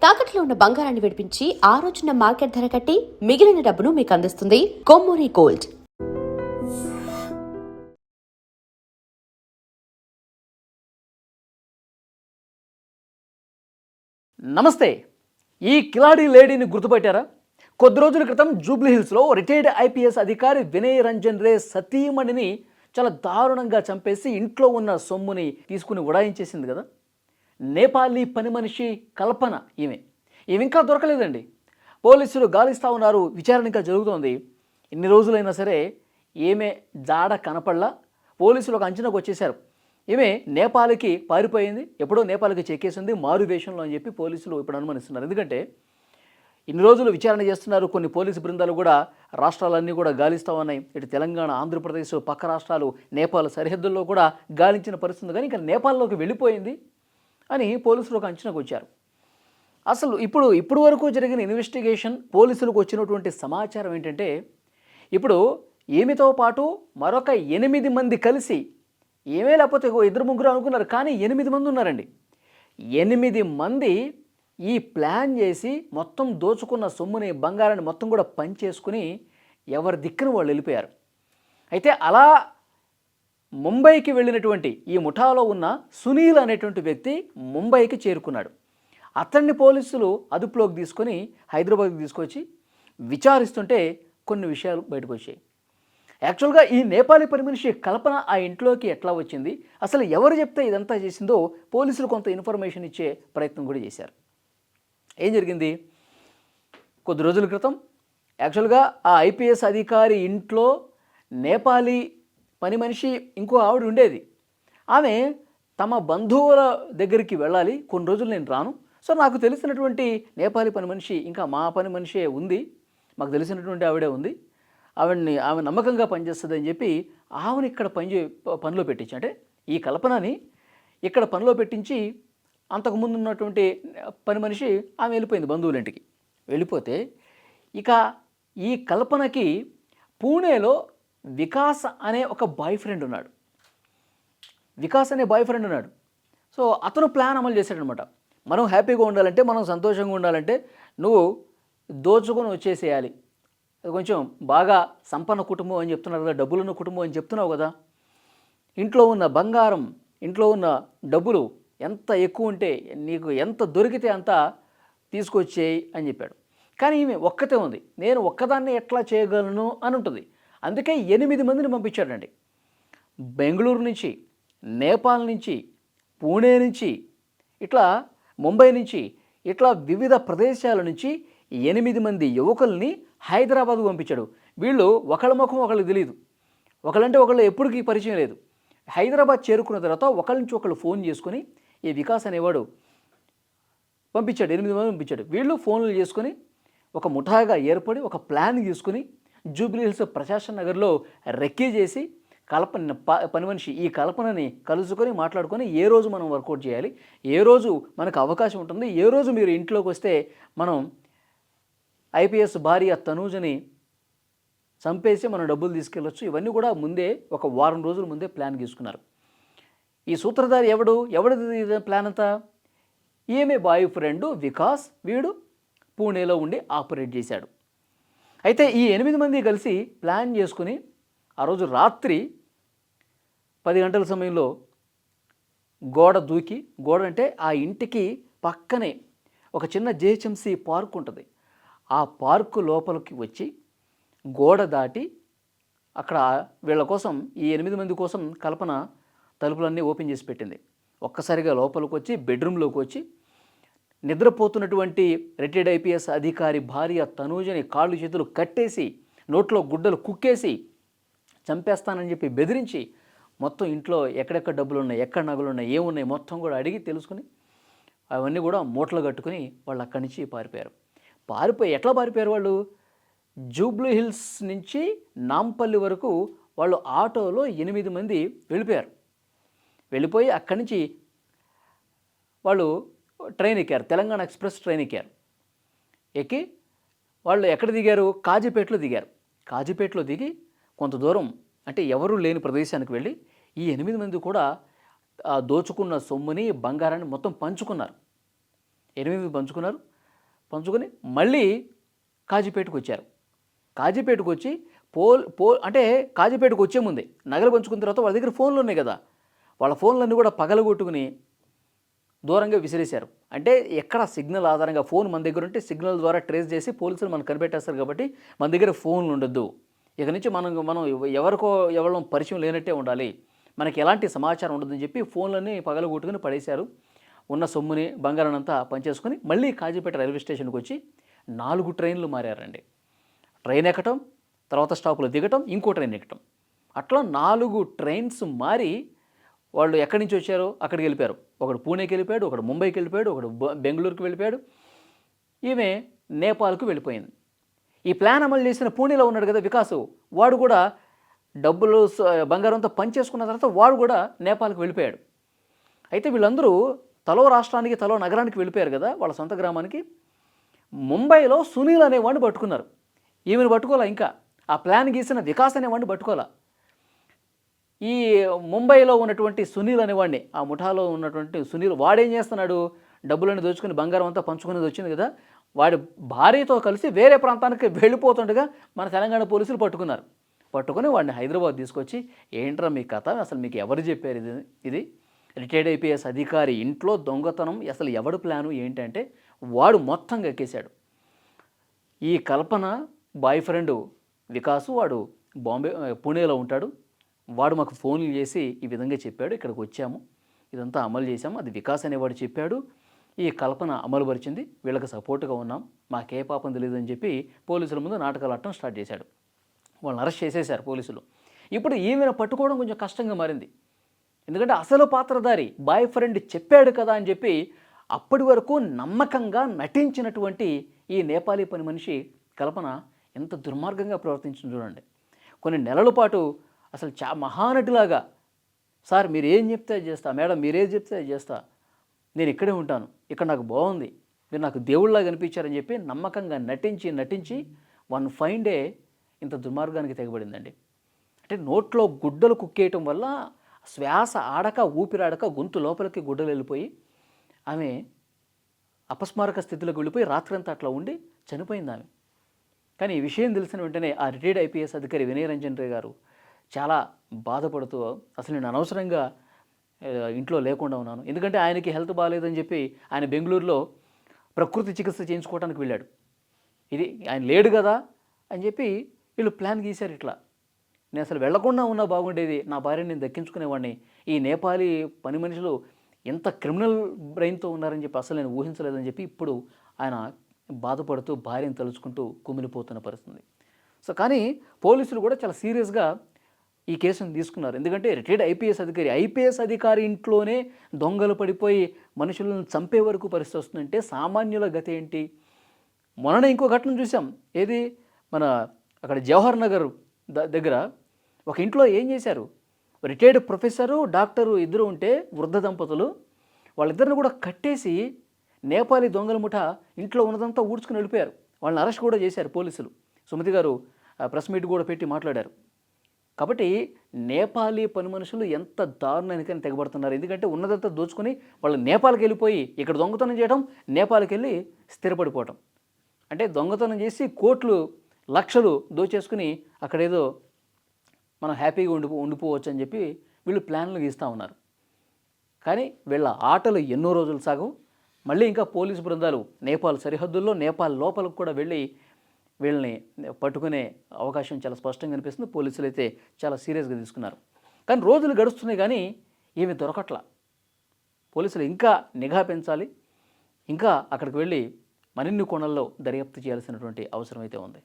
తాకట్లో ఉన్న బంగారాన్ని విడిపించి ఆ రోజున మార్కెట్ ధర కట్టి మిగిలిన డబ్బును మీకు అందిస్తుంది కొమ్మూరి గోల్డ్. నమస్తే. ఈ కిలాడి లేడీని గుర్తుపట్టారా? కొద్ది రోజుల క్రితం జూబ్లీహిల్స్లో రిటైర్డ్ ఐపీఎస్ అధికారి వినయ్ రంజన్ రే సతీమణిని చాలా దారుణంగా చంపేసి ఇంట్లో ఉన్న సొమ్ముని తీసుకుని ఉడాయించేసింది కదా. నేపాలీ పని మనిషి కల్పన ఈమె ఇంకా దొరకలేదండి. పోలీసులు గాలిస్తూ ఉన్నారు, విచారణ ఇంకా జరుగుతోంది. ఇన్ని రోజులైనా సరే ఈమె జాడ కనపడలా. పోలీసులు ఒక అంచనాకు వచ్చేశారు. ఈమె నేపాల్కి పారిపోయింది, ఎప్పుడో నేపాల్కి చెక్కేసింది మారు వేషంలో అని చెప్పి పోలీసులు ఇప్పుడు అనుమానిస్తున్నారు. ఎందుకంటే ఇన్ని రోజులు విచారణ చేస్తున్నారు. కొన్ని పోలీసు బృందాలు కూడా రాష్ట్రాలన్నీ కూడా గాలిస్తూ ఉన్నాయి. ఇటు తెలంగాణ, ఆంధ్రప్రదేశ్, పక్క రాష్ట్రాలు, నేపాల్ సరిహద్దుల్లో కూడా గాలించిన పరిస్థితి. కానీ ఇంకా నేపాల్లోకి వెళ్ళిపోయింది అని పోలీసులు ఒక అంచనాకు వచ్చారు. అసలు ఇప్పుడు వరకు జరిగిన ఇన్వెస్టిగేషన్, పోలీసులకు వచ్చినటువంటి సమాచారం ఏంటంటే, ఇప్పుడు ఈమెతో పాటు మరొక 8 మంది కలిసి, ఏమే లేకపోతే 2-3 అనుకున్నారు, కానీ 8 మంది ఉన్నారండి. 8 మంది ఈ ప్లాన్ చేసి మొత్తం దోచుకున్న సొమ్ముని, బంగారాన్ని మొత్తం కూడా పంచేసుకుని ఎవరి దిక్కున వాళ్ళు వెళ్ళిపోయారు. అయితే అలా ముంబైకి వెళ్ళినటువంటి ఈ ముఠాలో ఉన్న సునీల్ అనేటువంటి వ్యక్తి ముంబైకి చేరుకున్నాడు. అతన్ని పోలీసులు అదుపులోకి తీసుకొని హైదరాబాద్కి తీసుకొచ్చి విచారిస్తుంటే కొన్ని విషయాలు బయటకు వచ్చాయి. యాక్చువల్గా ఈ నేపాలీ పని మనిషి కల్పన ఆ ఇంట్లోకి ఎట్లా వచ్చింది, అసలు ఎవరు చెప్తే ఇదంతా చేసిందో పోలీసులు కొంత ఇన్ఫర్మేషన్ ఇచ్చే ప్రయత్నం కూడా చేశారు. ఏం జరిగింది? కొద్ది రోజుల క్రితం యాక్చువల్గా ఆ ఐపీఎస్ అధికారి ఇంట్లో నేపాలీ పని మనిషి ఇంకో ఆవిడ ఉండేది. ఆమె తమ బంధువుల దగ్గరికి వెళ్ళాలి, కొన్ని రోజులు నేను రాను, సో నాకు తెలిసినటువంటి నేపాలీ పని మనిషి, ఇంకా మా పని మనిషే ఉంది, మాకు తెలిసినటువంటి ఆవిడే ఉంది, ఆమె నమ్మకంగా పనిచేస్తుంది అని చెప్పి ఆమెను ఇక్కడ పనిలో పెట్టించి, అంటే ఈ కల్పనని ఇక్కడ పనిలో పెట్టించి అంతకుముందు ఉన్నటువంటి పని మనిషి ఆమె వెళ్ళిపోయింది బంధువుల ఇంటికి. వెళ్ళిపోతే ఇక ఈ కల్పనకి పూణేలో వికాస్ అనే ఒక బాయ్ ఫ్రెండ్ ఉన్నాడు. సో అతను ప్లాన్ అమలు చేశాడనమాట. మనం హ్యాపీగా ఉండాలంటే, మనం సంతోషంగా ఉండాలంటే నువ్వు దోచుకొని వచ్చేసేయాలి. కొంచెం బాగా సంపన్న కుటుంబం అని చెప్తున్నారు కదా, డబ్బులున్న కుటుంబం అని చెప్తున్నావు కదా, ఇంట్లో ఉన్న బంగారం, ఇంట్లో ఉన్న డబ్బులు ఎంత ఎక్కువ ఉంటే, నీకు ఎంత దొరికితే అంత తీసుకొచ్చేయి అని చెప్పాడు. కానీ ఈమె ఒక్కతే ఉంది, నేను ఒక్కదాన్ని ఎట్లా చేయగలను అని ఉంటుంది. అందుకే 8 మందిని పంపించాడండి. బెంగళూరు నుంచి, నేపాల్ నుంచి, పూణే నుంచి, ఇట్లా ముంబై నుంచి, ఇట్లా వివిధ ప్రదేశాల నుంచి 8 మంది యువకుల్ని హైదరాబాద్కు పంపించాడు. వీళ్ళు ఒకళ్ళ ముఖం ఒకళ్ళకి తెలియదు, ఒకళ్ళంటే ఒకళ్ళు ఎప్పటికీ పరిచయం లేదు. హైదరాబాద్ చేరుకున్న తర్వాత ఒకళ్ళ నుంచి ఒకళ్ళు ఫోన్ చేసుకొని ఈ వికాస్ అనేవాడు పంపించాడు. 8 మంది పంపించాడు. వీళ్ళు ఫోన్లు చేసుకొని ఒక ముఠాగా ఏర్పడి ఒక ప్లాన్ తీసుకుని జూబ్లీహిల్స్ ప్రశాసన్ నగర్లో రెక్కీ చేసి పని మనిషి ఈ కల్పనని కలుసుకొని మాట్లాడుకొని ఏ రోజు మనం వర్కౌట్ చేయాలి, ఏ రోజు మనకు అవకాశం ఉంటుంది, ఏ రోజు మీరు ఇంట్లోకి వస్తే మనం ఐపీఎస్ భార్య తనూజని చంపేసి మనం డబ్బులు తీసుకెళ్ళొచ్చు. ఇవన్నీ కూడా ముందే ఒక వారం రోజుల ముందే ప్లాన్ తీసుకున్నారు. ఈ సూత్రధారి ఎవడిది ప్లాన్ అంతా? ఈమె బాయ్ ఫ్రెండ్ వికాస్. వీడు పూణేలో ఉండి ఆపరేట్ చేశాడు. అయితే ఈ 8 మంది కలిసి ప్లాన్ చేసుకుని ఆ రోజు రాత్రి 10 గంటల సమయంలో గోడ అంటే ఆ ఇంటికి పక్కనే ఒక చిన్న జేహెచ్ఎంసీ పార్క్ ఉంటుంది. ఆ పార్కు లోపలికి వచ్చి గోడ దాటి అక్కడ వీళ్ళ కోసం, ఈ 8 మంది కోసం కల్పన తలుపులన్నీ ఓపెన్ చేసి పెట్టింది. ఒక్కసారిగా లోపలికి వచ్చి బెడ్రూమ్లోకి వచ్చి నిద్రపోతున్నటువంటి రిటైర్డ్ ఐపీఎస్ అధికారి భార్య తనూజని కాళ్ళు చేతులు కట్టేసి, నోట్లో గుడ్డలు కుక్కేసి చంపేస్తానని చెప్పి బెదిరించి, మొత్తం ఇంట్లో ఎక్కడెక్కడ డబ్బులు ఉన్నాయి, ఎక్కడ నగలు ఉన్నాయి, ఏమున్నాయి మొత్తం కూడా అడిగి తెలుసుకుని అవన్నీ కూడా మూటలు కట్టుకుని వాళ్ళు అక్కడి నుంచి ఎట్లా పారిపోయారు వాళ్ళు? జూబ్లీహిల్స్ నుంచి నాంపల్లి వరకు వాళ్ళు ఆటోలో 8 మంది వెళ్ళిపోయి అక్కడి నుంచి వాళ్ళు ట్రైన్ ఎక్కారు, తెలంగాణ ఎక్స్ప్రెస్ ట్రైన్ ఎక్కి వాళ్ళు ఎక్కడ దిగారు? కాజీపేటలో దిగారు. కాజీపేటలో దిగి కొంత దూరం, అంటే ఎవరూ లేని ప్రదేశానికి వెళ్ళి ఈ 8 మంది కూడా దోచుకున్న సొమ్ముని, బంగారాన్ని మొత్తం పంచుకున్నారు. 8 పంచుకున్నారు. పంచుకొని మళ్ళీ కాజీపేటకు వచ్చారు. కాజీపేటకు వచ్చి అంటే కాజీపేటకు వచ్చే ముందే నగలు పంచుకున్న తర్వాత వాళ్ళ దగ్గర ఫోన్లు ఉన్నాయి కదా, వాళ్ళ ఫోన్లన్నీ కూడా పగలగొట్టుకుని దూరంగా విసిరేశారు. అంటే ఎక్కడ సిగ్నల్ ఆధారంగా ఫోన్ మన దగ్గర ఉంటే సిగ్నల్ ద్వారా ట్రేస్ చేసి పోలీసులు మనం కనిపెట్టేస్తారు కాబట్టి మన దగ్గర ఫోన్లు ఉండొద్దు. ఇక నుంచి మనం ఎవరిలో పరిచయం లేనట్టే ఉండాలి, మనకి ఎలాంటి సమాచారం ఉండదని చెప్పి ఫోన్లన్నీ పగలగొట్టుకుని పడేశారు. ఉన్న సొమ్ముని బంగారాన్నంతా పనిచేసుకొని మళ్ళీ కాజీపేట రైల్వే స్టేషన్కి వచ్చి 4 ట్రైన్లు మారారండి. ట్రైన్ ఎక్కటం, తర్వాత స్టాపులో దిగటం, ఇంకో ట్రైన్ ఎక్కటం, అట్లా 4 ట్రైన్స్ మారి వాళ్ళు ఎక్కడి నుంచి వచ్చారో అక్కడికి వెళ్ళిపోయారు. ఒకడు పూణేకి వెళ్ళిపోయాడు, ఒకడు ముంబైకి వెళ్ళిపోయాడు, ఒకడు బెంగళూరుకి వెళ్ళిపోయాడు, ఈమె నేపాల్కు వెళ్ళిపోయింది. ఈ ప్లాన్ అమలు చేసిన పూణేలో ఉన్నాడు కదా వికాసు, వాడు కూడా డబ్బులు బంగారంతో పనిచేసుకున్న తర్వాత వాడు కూడా నేపాల్కి వెళ్ళిపోయాడు. అయితే వీళ్ళందరూ తలో రాష్ట్రానికి తలో నగరానికి వెళ్ళిపోయారు కదా వాళ్ళ సొంత గ్రామానికి. ముంబైలో సునీల్ అనేవాడిని పట్టుకున్నారు. ఈమెను పట్టుకోవాలా, ఇంకా ఆ ప్లాన్ గీసిన వికాస్ అనేవాడిని పట్టుకోవాలా. ఈ ముంబైలో ఉన్నటువంటి సునీల్ అనేవాడిని, ఆ ముఠాలో ఉన్నటువంటి సునీల్, వాడేం చేస్తున్నాడు, డబ్బులను దోచుకుని బంగారం అంతా పంచుకునేది వచ్చింది కదా, వాడి భార్యతో కలిసి వేరే ప్రాంతానికి వెళ్ళిపోతుండగా మన తెలంగాణ పోలీసులు పట్టుకుని వాడిని హైదరాబాద్ తీసుకొచ్చి, ఏంట్రా మీ కథ, అసలు మీకు ఎవరు చెప్పారు ఇది రిటైర్డ్ ఐపీఎస్ అధికారి ఇంట్లో దొంగతనం, అసలు ఎవడు ప్లాను ఏంటంటే వాడు మొత్తంగా ఎక్కేశాడు. ఈ కల్పన బాయ్ ఫ్రెండ్ వికాసు, వాడు పూణేలో ఉంటాడు, వాడు మాకు ఫోన్లు చేసి ఈ విధంగా చెప్పాడు, ఇక్కడికి వచ్చాము, ఇదంతా అమలు చేశాము, అది వికాస్ అనేవాడు చెప్పాడు, ఈ కల్పన అమలుపరిచింది, వీళ్ళకి సపోర్ట్గా ఉన్నాం, మాకే పాపం తెలియదని చెప్పి పోలీసుల ముందు నాటకాలు ఆడటం స్టార్ట్ చేశాడు. వాళ్ళని అరెస్ట్ చేసేశారు పోలీసులు. ఇప్పుడు ఈమెను పట్టుకోవడం కొంచెం కష్టంగా మారింది. ఎందుకంటే అసలు పాత్రధారి బాయ్ ఫ్రెండ్ చెప్పాడు కదా అని చెప్పి అప్పటి వరకు నమ్మకంగా నటించినటువంటి ఈ నేపాలీ పని మనిషి కల్పన ఎంత దుర్మార్గంగా ప్రవర్తించింది చూడండి. కొన్ని నెలల పాటు అసలు మహానటిలాగా, సార్ మీరు ఏం చెప్తే అది చేస్తా, మేడం మీరేం చెప్తే అది చేస్తా, నేను ఇక్కడే ఉంటాను, ఇక్కడ నాకు బాగుంది, మీరు నాకు దేవుళ్ళలాగా అనిపించారని చెప్పి నమ్మకంగా నటించి వన్ ఫైన్ డే ఇంత దుర్మార్గానికి తెగబడిందండి. అంటే నోట్లో గుడ్డలు కుక్కేయటం వల్ల శ్వాస ఆడక ఊపిరాడక గొంతు లోపలికి గుడ్డలు వెళ్ళిపోయి ఆమె అపస్మారక స్థితిలోకి వెళ్ళిపోయి రాత్రంతా అట్లా ఉండి చనిపోయింది ఆమె. కానీ ఈ విషయం తెలిసిన వెంటనే ఆ రిటైర్డ్ ఐపీఎస్ అధికారి వినయ్ రంజన్ రే గారు చాలా బాధపడుతూ, అసలు నేను అనవసరంగా ఇంట్లో లేకుండా ఉన్నాను, ఎందుకంటే ఆయనకి హెల్త్ బాగాలేదని చెప్పి ఆయన బెంగళూరులో ప్రకృతి చికిత్స చేయించుకోవడానికి వెళ్ళాడు. ఇది ఆయన లేడు కదా అని చెప్పి వీళ్ళు ప్లాన్ గీశారు. ఇట్లా నేను అసలు వెళ్లకుండా ఉన్నా బాగుండేది, నా భార్యని నేను దక్కించుకునేవాడిని, ఈ నేపాలీ పని మనుషులు ఎంత క్రిమినల్ బ్రెయిన్తో ఉన్నారని చెప్పి అసలు నేను ఊహించలేదని చెప్పి ఇప్పుడు ఆయన బాధపడుతూ భార్యను తలుచుకుంటూ కుమిలిపోతున్న పరిస్థితి. సో కానీ పోలీసులు కూడా చాలా సీరియస్గా ఈ కేసును తీసుకున్నారు. ఎందుకంటే రిటైర్డ్ ఐపీఎస్ అధికారి ఇంట్లోనే దొంగలు పడిపోయి మనుషులను చంపే వరకు పరిస్థితి వస్తుందంటే సామాన్యుల గతి ఏంటి? మొన్ననే ఇంకో ఘటన చూసాం. ఏది, మన అక్కడ జవహర్ నగర్ దగ్గర ఒక ఇంట్లో ఏం చేశారు, రిటైర్డ్ ప్రొఫెసరు డాక్టరు ఇద్దరు ఉంటే వృద్ధ దంపతులు, వాళ్ళిద్దరిని కూడా కట్టేసి నేపాలీ దొంగల ముఠ ఇంట్లో ఉన్నదంతా ఊడ్చుకుని వెళ్ళిపోయారు. వాళ్ళని అరెస్ట్ కూడా చేశారు పోలీసులు. సుమతి గారు ప్రెస్ మీట్ కూడా పెట్టి మాట్లాడారు. కాబట్టి నేపాలీ పని మనుషులు ఎంత దారుణానికని తెగబడుతున్నారు. ఎందుకంటే ఉన్నదంతా దోచుకొని వాళ్ళు నేపాల్కి వెళ్ళిపోయి ఇక్కడ దొంగతనం చేయడం, నేపాల్కి వెళ్ళి స్థిరపడిపోవటం. అంటే దొంగతనం చేసి కోట్లు లక్షలు దోచేసుకుని అక్కడేదో మనం హ్యాపీగా ఉండిపోవచ్చు అని చెప్పి వీళ్ళు ప్లాన్లు గీస్తూ ఉన్నారు. కానీ వీళ్ళ ఆటలు ఎన్నో రోజులు సాగవు. మళ్ళీ ఇంకా పోలీసు బృందాలు నేపాల్ సరిహద్దుల్లో, నేపాల్ లోపలికి కూడా వెళ్ళి వీళ్ళని పట్టుకునే అవకాశం చాలా స్పష్టంగా అనిపిస్తుంది. పోలీసులు అయితే చాలా సీరియస్గా తీసుకున్నారు. కానీ రోజులు గడుస్తున్నాయి కానీ ఏమి దొరకట్లా. పోలీసులు ఇంకా నిఘా పెంచాలి, ఇంకా అక్కడికి వెళ్ళి మరిన్ని కోణాల్లో దర్యాప్తు చేయాల్సినటువంటి అవసరం అయితే ఉంది.